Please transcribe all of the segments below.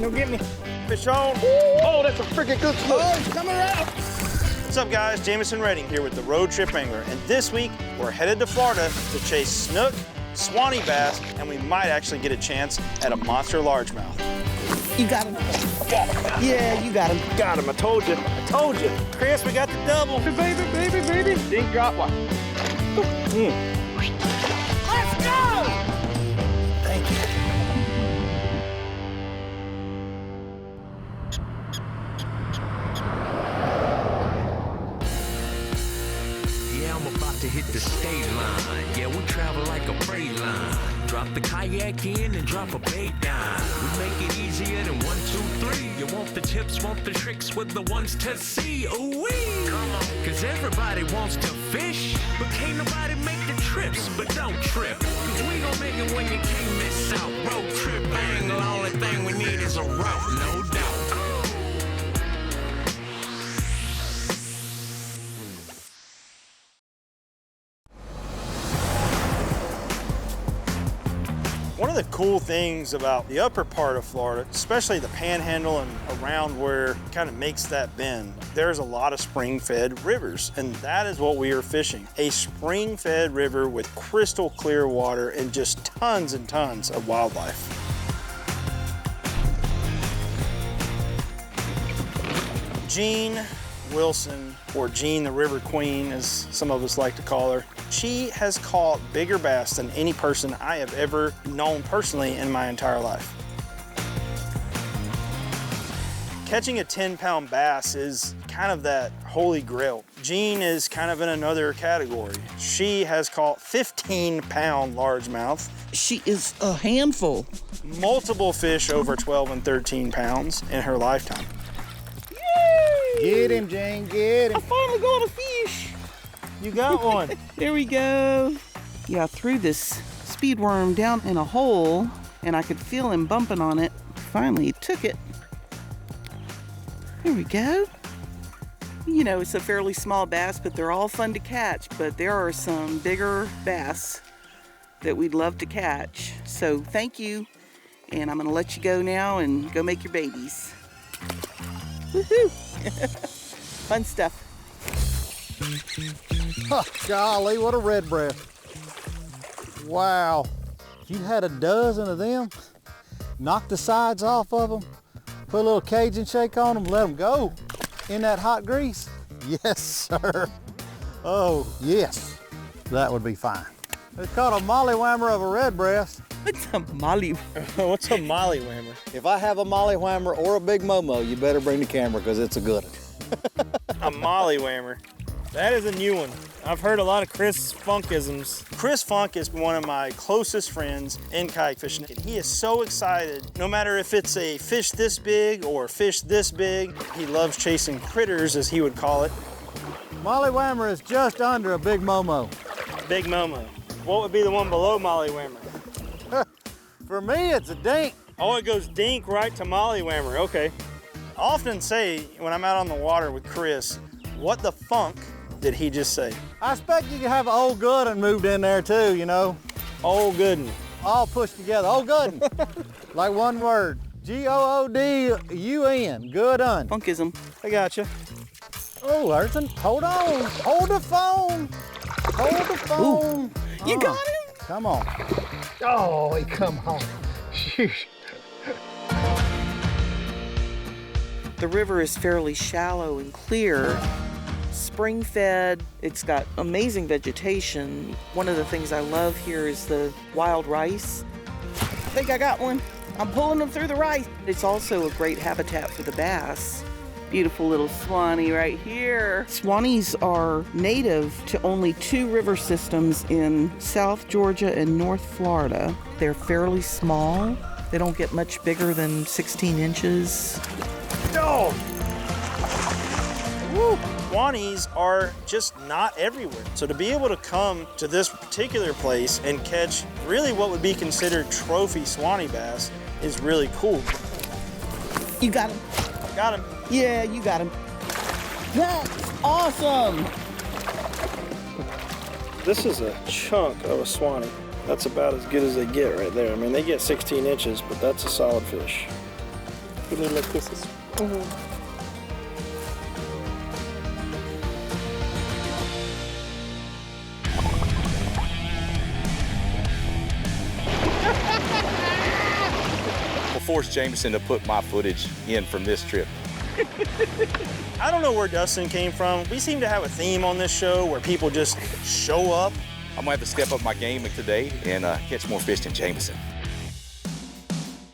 Don't get me. Fish on. Oh, that's a freaking good look. Oh, he's coming around. What's up, guys? Jameson Redding here with the Road Trip Angler, and this week we're headed to Florida to chase snook, Swanee bass, and we might actually get a chance at a monster largemouth. You got him. Yeah, you got him. Got him. I told you. I told you. Chris, we got the double. Baby. Dink drop one. Let's go! Thank you. Yeah, I'm about to hit the state line. Yeah, we travel like a freight line. Drop the kayak in and drop a bait down. We make it easier than 1, 2, 3. You want the tips, want the tricks with the ones to see. Ooh-wee! Come on. Cause everybody wants to fish, but can't nobody make the trips. But don't trip, cause we gon' make it when you can't miss out. Road trip angle, only thing we need is a route, no doubt. One of the cool things about the upper part of Florida, especially the panhandle and around where it kind of makes that bend, there's a lot of spring-fed rivers, and that is what we are fishing. A spring-fed river with crystal clear water and just tons and tons of wildlife. Jean Wilson, or Jean the River Queen, as some of us like to call her, she has caught bigger bass than any person I have ever known personally in my entire life. Catching a 10-pound bass is kind of that holy grail. Jean is kind of in another category. She has caught 15-pound largemouth. She is a handful. Multiple fish over 12 and 13 pounds in her lifetime. Yay! Get him, Jane, get him. I finally got a fish. You got one. There we go. Yeah, I threw this speed worm down in a hole and I could feel him bumping on it. Finally, he took it. There we go. You know, it's a fairly small bass, but they're all fun to catch. But there are some bigger bass that we'd love to catch. So thank you. And I'm gonna let you go now and go make your babies. Woohoo! Fun stuff. Huh, golly, what a red breast. Wow. If you had a dozen of them, knock the sides off of them, put a little Cajun shake on them, let them go in that hot grease. Yes, sir. Oh, yes, that would be fine. It's called a mollywhammer of a red breast. What's a molly? What's a mollywhammer? If I have a mollywhammer or a big momo, you better bring the camera because it's a good one. A mollywhammer. That is a new one. I've heard a lot of Chris Funkisms. Chris Funk is one of my closest friends in kayak fishing. He is so excited, no matter if it's a fish this big or a fish this big. He loves chasing critters, as he would call it. Mollywhammer is just under a big momo. Big Momo. What would be the one below mollywhammer? For me, it's a dink. Oh, it goes dink right to mollywhammer. Okay. I often say when I'm out on the water with Chris, what the funk did he just say? I expect you can have old good and moved in there too, you know. Old Gooden. All pushed together. Old good. Like one word. G-O-O-D-U-N. Good un. Funkism. I got you. Oh, Larson, hold on. Hold the phone. Hold the phone. You got him? Come on. Oh, he come on. Shoot. The river is fairly shallow and clear. Spring-fed, it's got amazing vegetation. One of the things I love here is the wild rice. I think I got one. I'm pulling them through the rice. It's also a great habitat for the bass. Beautiful little Swanee right here. Swanees are native to only 2 river systems in South Georgia and North Florida. They're fairly small. They don't get much bigger than 16 inches. Oh! Woo! Swanees are just not everywhere. So to be able to come to this particular place and catch really what would be considered trophy Swanee bass is really cool. You got him. Got him. Yeah, you got him. That's awesome. This is a chunk of a Swanee. That's about as good as they get right there. I mean, they get 16 inches, but that's a solid fish. Give me little kisses. We'll force Jameson to put my footage in from this trip. I don't know where Dustin came from. We seem to have a theme on this show where people just show up. I'm gonna have to step up my game today and catch more fish than Jameson.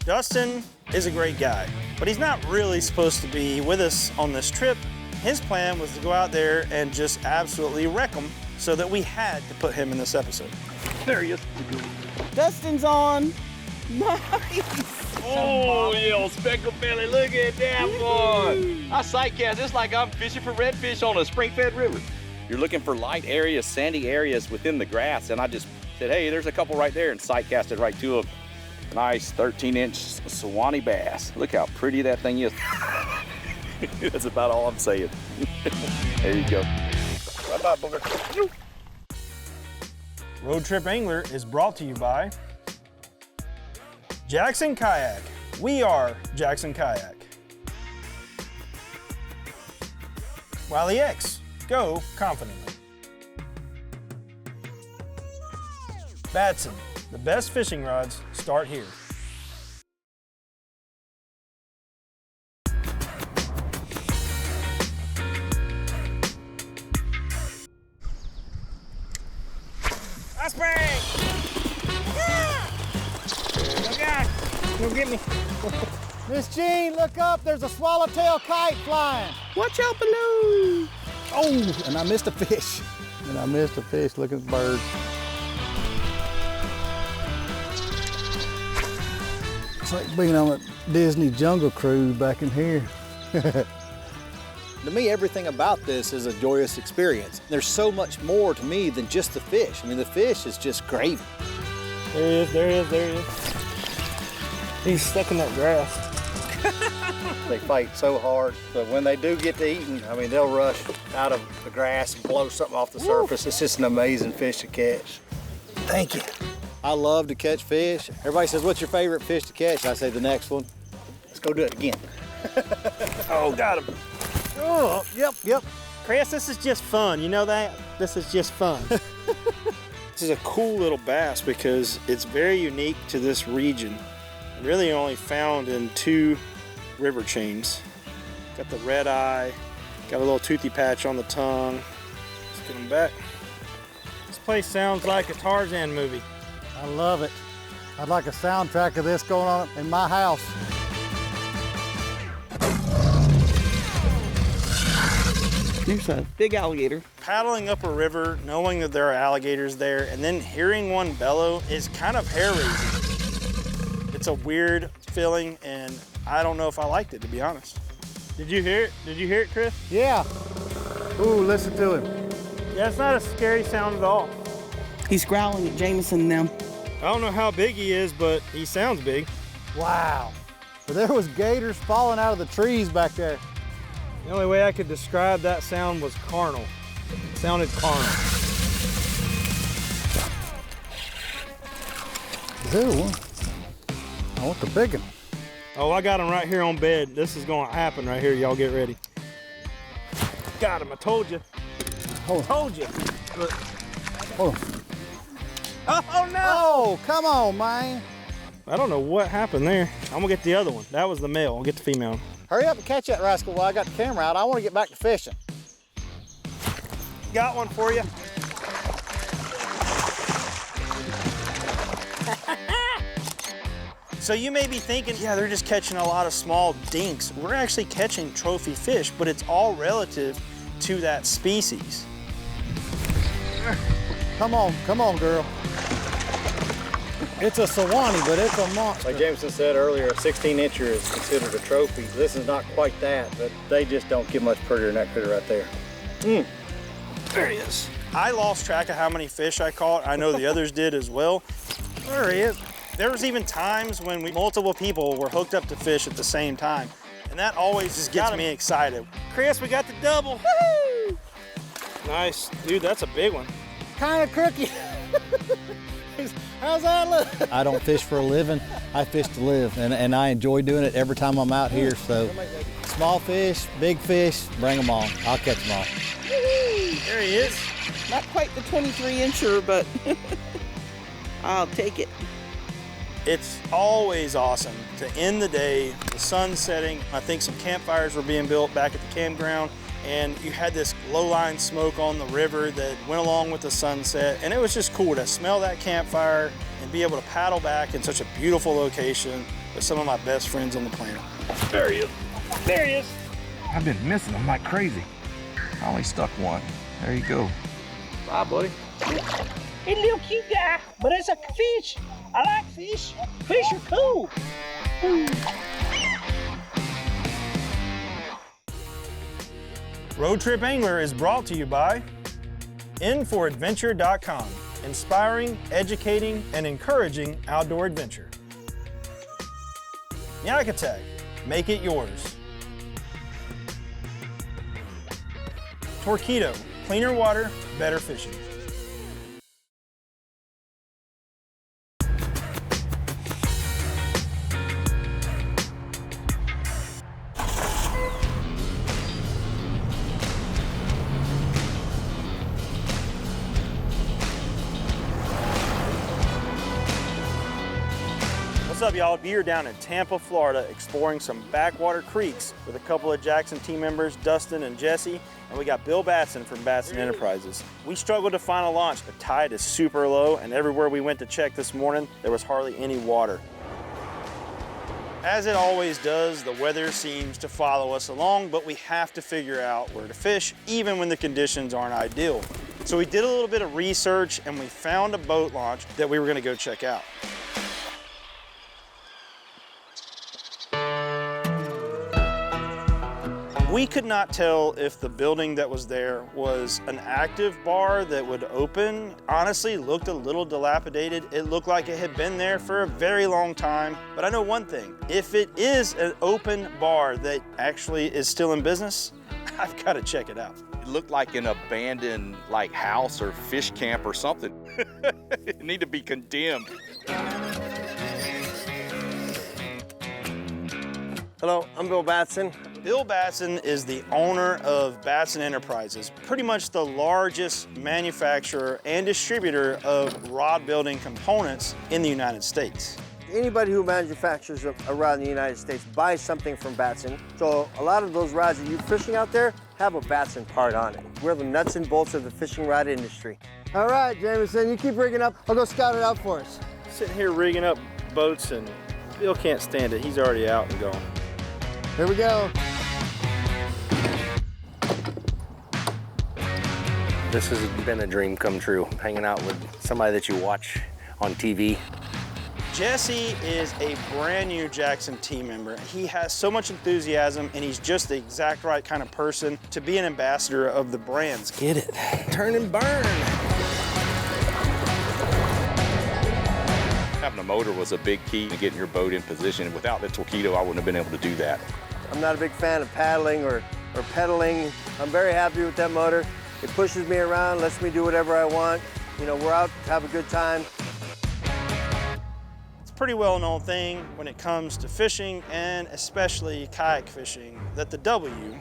Dustin is a great guy, but he's not really supposed to be with us on this trip. His plan was to go out there and just absolutely wreck them, so that we had to put him in this episode. There he is. Dustin's on. Nice. Oh, yeah, old speckled belly. Look at that boy. I sight cast just like I'm fishing for redfish on a spring-fed river. You're looking for light areas, sandy areas within the grass, and I just said, hey, there's a couple right there, and sight casted right to them. Nice 13-inch Sewanee bass. Look how pretty that thing is. That's about all I'm saying. There you go. Bye-bye, booger. Road Trip Angler is brought to you by Jackson Kayak. We are Jackson Kayak. Wiley X. Go confidently. Batson. The best fishing rods start here. Ice break! Yeah! Oh God, don't get me. Miss Jean, look up. There's a swallowtail kite flying. Watch out below. Oh, and I missed a fish. Look at the bird. It's like being on a Disney Jungle Cruise back in here. To me, everything about this is a joyous experience. There's so much more to me than just the fish. I mean, the fish is just gravy. There he is. He's stuck in that grass. They fight so hard, but when they do get to eating, I mean, they'll rush out of the grass and blow something off the surface. It's just an amazing fish to catch. Thank you. I love to catch fish. Everybody says, what's your favorite fish to catch? I say the next one. Let's go do it again. Oh, got him. Oh, yep. Chris, this is just fun. You know that? This is just fun. This is a cool little bass because it's very unique to this region. Really only found in 2 river chains. Got the red eye, got a little toothy patch on the tongue. Let's get him back. This place sounds like a Tarzan movie. I love it. I'd like a soundtrack of this going on in my house. There's a big alligator. Paddling up a river, knowing that there are alligators there, and then hearing one bellow is kind of hair-raising. It's a weird feeling, and I don't know if I liked it, to be honest. Did you hear it? Did you hear it, Chris? Yeah. Ooh, listen to him. Yeah, it's not a scary sound at all. He's growling at Jameson and them. I don't know how big he is, but he sounds big. Wow. But there was gators falling out of the trees back there. The only way I could describe that sound was carnal. It sounded carnal. Little one. I want the big one. Oh, I got him right here on bed. This is gonna happen right here. Y'all get ready. Got him, I told you. Hold on. Told you. Look. Hold on. Oh no! Oh, come on, man. I don't know what happened there. I'm gonna get the other one. That was the male. I'll get the female. Hurry up and catch that rascal while I got the camera out. I want to get back to fishing. Got one for you. So you may be thinking, yeah, they're just catching a lot of small dinks. We're actually catching trophy fish, but it's all relative to that species. Come on, girl. It's a Sewanee, but it's a monster. Like Jameson said earlier, a 16-incher is considered a trophy. This is not quite that, but they just don't get much prettier than that critter right there. There he is. I lost track of how many fish I caught. I know the others did as well. There he is. There was even times when multiple people were hooked up to fish at the same time. And that always just gets me excited. Chris, we got the double. Woo-hoo! Nice. Dude, that's a big one. Kind of crooked. How's that look? I don't fish for a living. I fish to live, and I enjoy doing it every time I'm out here. So small fish, big fish, bring them all. I'll catch them all. There he is. Not quite the 23-incher, but I'll take it. It's always awesome to end the day, the sun setting. I think some campfires were being built back at the campground, and you had this low-lying smoke on the river that went along with the sunset, and it was just cool to smell that campfire and be able to paddle back in such a beautiful location with some of my best friends on the planet. There he is. There he is. I've been missing them like crazy. I only stuck one. There you go. Bye, buddy. Hey, little cute guy, but it's a fish. I like fish. Fish are cool. Road Trip Angler is brought to you by InForAdventure.com, inspiring, educating, and encouraging outdoor adventure. Yakatech, make it yours. Torquedo, cleaner water, better fishing. What's up, y'all? We're down in Tampa, Florida, exploring some backwater creeks with a couple of Jackson team members, Dustin and Jesse, and we got Bill Batson from Batson Enterprises. We struggled to find a launch. The tide is super low, and everywhere we went to check this morning, there was hardly any water. As it always does, the weather seems to follow us along, but we have to figure out where to fish, even when the conditions aren't ideal. So we did a little bit of research, and we found a boat launch that we were gonna go check out. We could not tell if the building that was there was an active bar that would open. Honestly, looked a little dilapidated. It looked like it had been there for a very long time. But I know one thing, if it is an open bar that actually is still in business, I've got to check it out. It looked like an abandoned house or fish camp or something. It need to be condemned. Hello, I'm Bill Batson. Bill Batson is the owner of Batson Enterprises, pretty much the largest manufacturer and distributor of rod building components in the United States. Anybody who manufactures around the United States buys something from Batson. So a lot of those rods that you're fishing out there have a Batson part on it. We're the nuts and bolts of the fishing rod industry. All right, Jameson, you keep rigging up. I'll go scout it out for us. Sitting here rigging up boats, and Bill can't stand it. He's already out and gone. Here we go. This has been a dream come true, hanging out with somebody that you watch on TV. Jesse is a brand new Jackson team member. He has so much enthusiasm, and he's just the exact right kind of person to be an ambassador of the brands. Get it, turn and burn. Having a motor was a big key to getting your boat in position. Without the Torquedo, I wouldn't have been able to do that. I'm not a big fan of paddling or pedaling. I'm very happy with that motor. It pushes me around, lets me do whatever I want. You know, we're out to have a good time. It's a pretty well-known thing when it comes to fishing, and especially kayak fishing, that the W,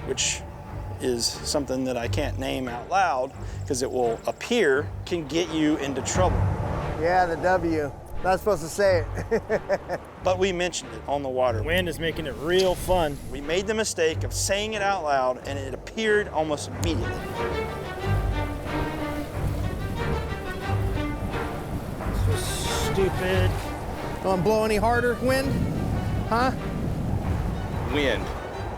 which is something that I can't name out loud because it will appear, can get you into trouble. Yeah, the W. Not supposed to say it. But we mentioned it on the water. Wind is making it real fun. We made the mistake of saying it out loud, and it appeared almost immediately. So stupid. Don't blow any harder, wind? Huh? Wind.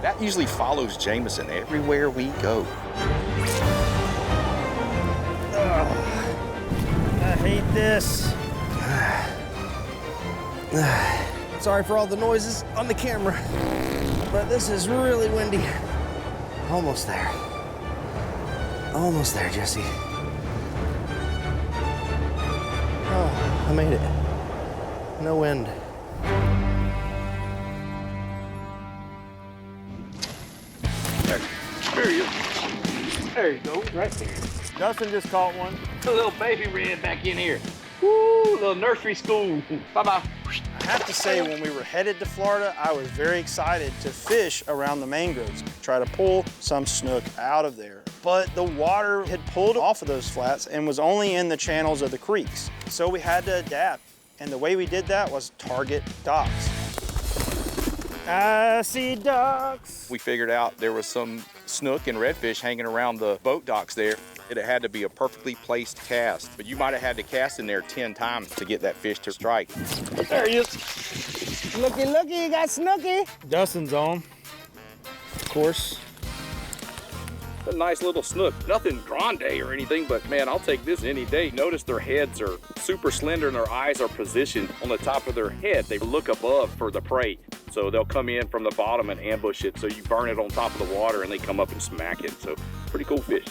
That usually follows Jameson everywhere we go. I hate this. Sorry for all the noises on the camera, but this is really windy. Almost there. Almost there, Jesse. Oh, I made it. No wind. There you go. There you go, right there. Dustin just caught one. A little baby red back in here. Woo, little nursery school. Bye-bye. I have to say, when we were headed to Florida, I was very excited to fish around the mangroves, try to pull some snook out of there. But the water had pulled off of those flats and was only in the channels of the creeks. So we had to adapt. And the way we did that was target docks. I see docks. We figured out there was some snook and redfish hanging around the boat docks there. It had to be a perfectly placed cast, but you might have had to cast in there 10 times to get that fish to strike. There he is. Looky, looky, you got Snooky. Dustin's on, of course. A nice little snook. Nothing grande or anything, but man, I'll take this any day. Notice their heads are super slender and their eyes are positioned on the top of their head. They look above for the prey. So they'll come in from the bottom and ambush it. So you burn it on top of the water and they come up and smack it. So pretty cool fish.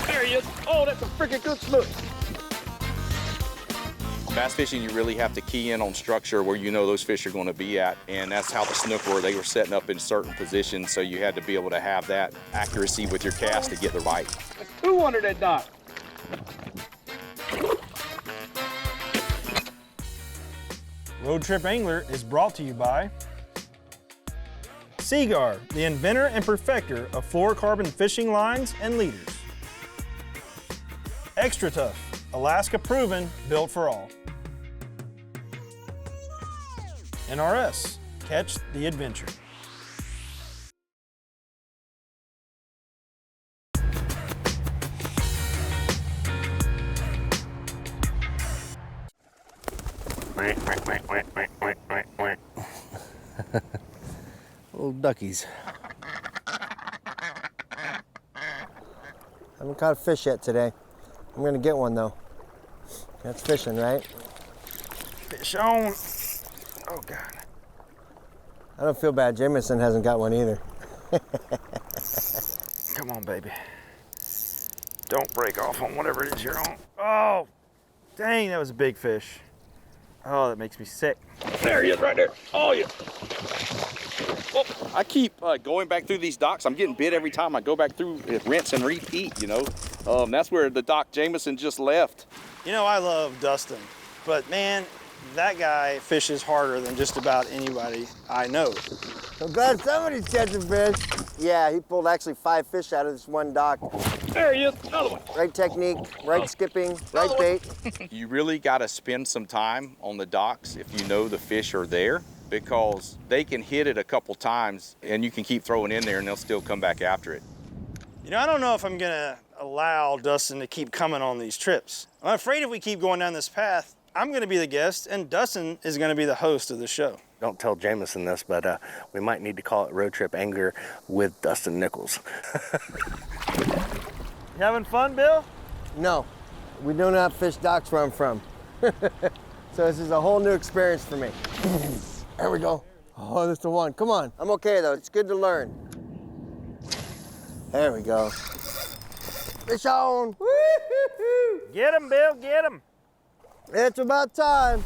There he is. Oh, that's a freaking good snook. Bass fishing, you really have to key in on structure where you know those fish are going to be at, and that's how the snook were. They were setting up in certain positions, so you had to be able to have that accuracy with your cast to get the bite. There's two under that dock. Road Trip Angler is brought to you by Seaguar, the inventor and perfecter of fluorocarbon fishing lines and leaders. Extra Tough, Alaska proven, built for all. NRS, catch the adventure. Little duckies. Haven't caught a fish yet today. I'm gonna get one though. That's fishing, right? Fish on. Oh God. I don't feel bad. Jameson hasn't got one either. Come on, baby. Don't break off on whatever it is you're on. Oh, dang, that was a big fish. Oh, that makes me sick. There he is right there. Oh, yeah. Well, I keep going back through these docks. I'm getting bit every time I go back through, rinse and repeat, you know. That's where the dock Jameson just left. You know, I love Dustin, but man, that guy fishes harder than just about anybody I know. I'm glad somebody's catching fish. Yeah, he pulled actually 5 fish out of this one dock. There he is. Another one. Right technique, right skipping, right bait. You really got to spend some time on the docks if you know the fish are there, because they can hit it a couple times and you can keep throwing in there and they'll still come back after it. You know, I don't know if I'm gonna allow Dustin to keep coming on these trips. I'm afraid if we keep going down this path, I'm gonna be the guest and Dustin is gonna be the host of the show. Don't tell Jameson this, but we might need to call it Road Trip Angler with Dustin Nichols. You having fun, Bill? No, we do not fish docks where I'm from. So this is a whole new experience for me. There we go. Oh, that's the one. Come on. I'm okay though. It's good to learn. There we go. Fish on. Woo-hoo-hoo. Get him, Bill, get him. It's about time.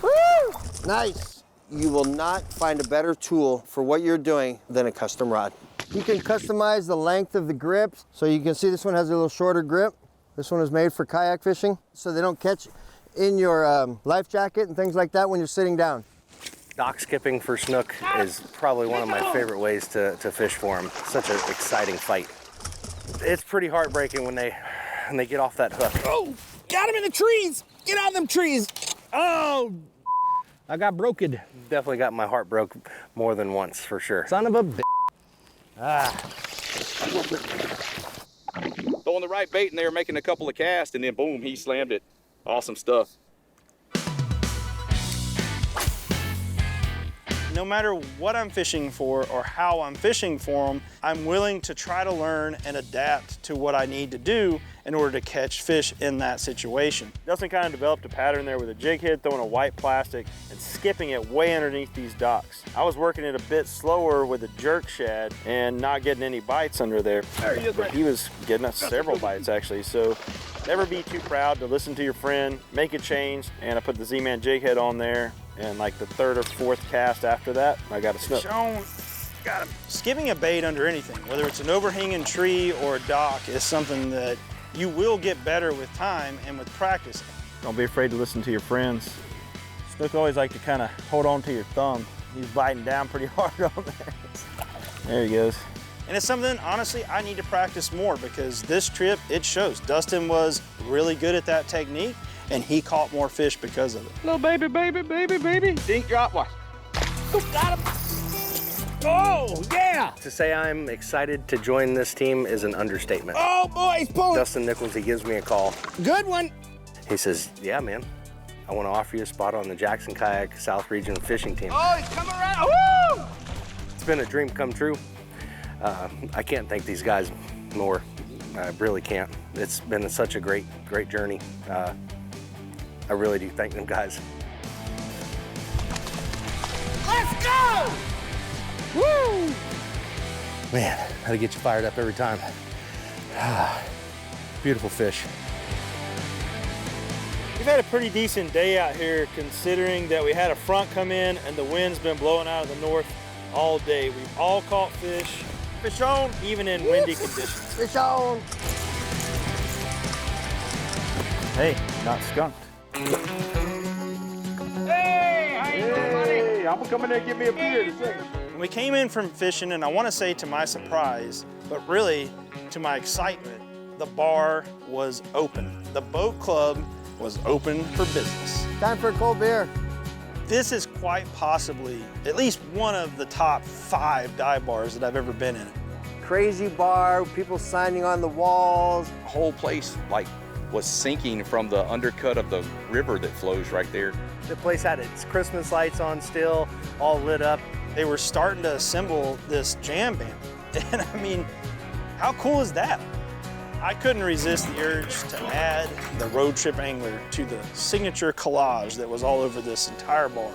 Woo! Nice. You will not find a better tool for what you're doing than a custom rod. You can customize the length of the grips. So you can see this one has a little shorter grip. This one is made for kayak fishing, so they don't catch in your life jacket and things like that when you're sitting down. Dock skipping for snook is probably one of my favorite ways to fish for them. Such an exciting fight. It's pretty heartbreaking when they get off that hook. Oh, got him in the trees. Get out of them trees. Oh, I got broken. Definitely got my heart broke more than once, for sure. Son of a bitch. Throwing the right bait in there, making a couple of casts, and then boom, he slammed it. Awesome stuff. No matter what I'm fishing for or how I'm fishing for them, I'm willing to try to learn and adapt to what I need to do in order to catch fish in that situation. Dustin kind of developed a pattern there with a jig head, throwing a white plastic and skipping it way underneath these docks. I was working it a bit slower with a jerk shad and not getting any bites under there. But he was getting us several bites actually, so never be too proud to listen to your friend, make a change, and I put the Z-Man jig head on there. And like the 3rd or 4th cast after that, I got a snook. Got him. Skipping a bait under anything, whether it's an overhanging tree or a dock, is something that You will get better with time and with practice. Don't be afraid to listen to your friends. Snook always like to kind of hold on to your thumb. He's biting down pretty hard on there. There he goes. And it's something, honestly, I need to practice more because this trip, it shows. Dustin was really good at that technique and he caught more fish because of it. Little baby, baby, baby, baby. Dink drop, watch. Got him. Oh, yeah. To say I'm excited to join this team is an understatement. Oh, boy, he's pulling. Dustin Nichols, he gives me a call. Good one. He says, yeah, man, I want to offer you a spot on the Jackson Kayak South Region fishing team. Oh, he's coming around. Woo! It's been a dream come true. I can't thank these guys more. I really can't. It's been such a great journey. I really do thank them guys. Let's go! Woo! Man, that'll get you fired up every time. Beautiful fish. We've had a pretty decent day out here considering that we had a front come in and the wind's been blowing out of the north all day. We've all caught fish. Fish on, even in windy conditions. Fish on. Hey, not skunked. Hey, how you doing, buddy? I'm gonna come in there and give me a beer in a second. When we came in from fishing, and I want to say to my surprise, but really to my excitement, the bar was open. The boat club was open for business. Time for a cold beer. This is quite possibly at least one of the top 5 dive bars that I've ever been in. Crazy bar, people signing on the walls. The whole place was sinking from the undercut of the river that flows right there. The place had its Christmas lights on still, all lit up. They were starting to assemble this jam band. And I mean, how cool is that? I couldn't resist the urge to add the road trip angler to the signature collage that was all over this entire bar.